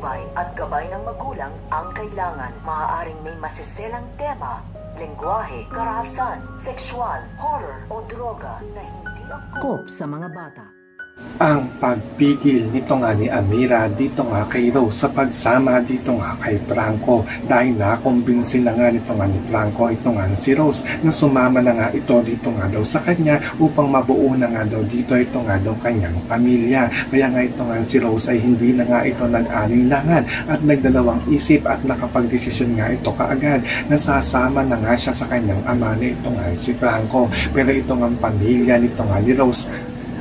patnubay at gabay ng magulang ang kailangan. Maaaring may masiselang tema, lengguwahe, karahasan, sexual, horror o droga na hindi angkop sa mga bata. Ang pagpigil nito nga ni Amira dito nga kay Rose sa pagsama dito nga kay Franco dahil nakumbinsin na nga nito nga ni Franco ito nga si Rose na sumama na nga ito dito nga daw sa kanya upang mabuo na nga daw dito ito nga daw kanyang pamilya. Kaya nga ito nga si Rose ay hindi na nga ito nag-alinlangan at nagdalawang isip at nakapagdesisyon nga ito kaagad na sasama na nga siya sa kanyang ama na ito nga si Franco. Pero ito nga pamilya nito nga ni Rose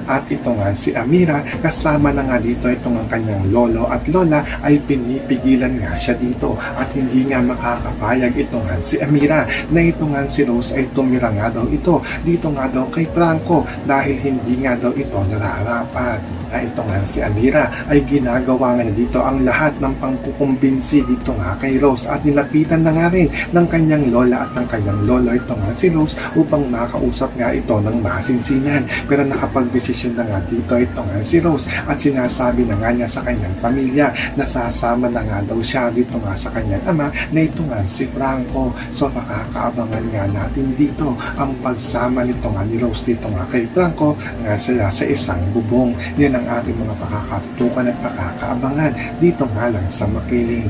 at ito nga si Amira kasama na nga dito itong ang kanyang lolo at lola ay pinipigilan nga siya dito at hindi nga makakapayag ito nga si Amira na ito nga si Rose ay tumira nga daw ito dito nga daw kay Franco dahil hindi nga daw ito nararapat. Na ito nga si Amira ay ginagawa nga dito ang lahat ng pangkukumbinsi dito nga kay Rose at nilapitan na nga rin ng kanyang lola at ng kanyang lolo ito nga si Rose upang makausap nga ito ng masinsinan. Pero nakapag-desisyon na nga dito ito nga si Rose at sinasabi na nga niya sa kanyang pamilya na sasama na nga daw siya dito nga sa kanyang ama na ito nga si Franco. So makakaabangan nga natin dito ang pagsama nito nga ni Rose dito nga kay Franco nga sila sa isang bubong. Yan ang ating mga pakakatutukan at pakakaabangan dito nga lang sa Makiling.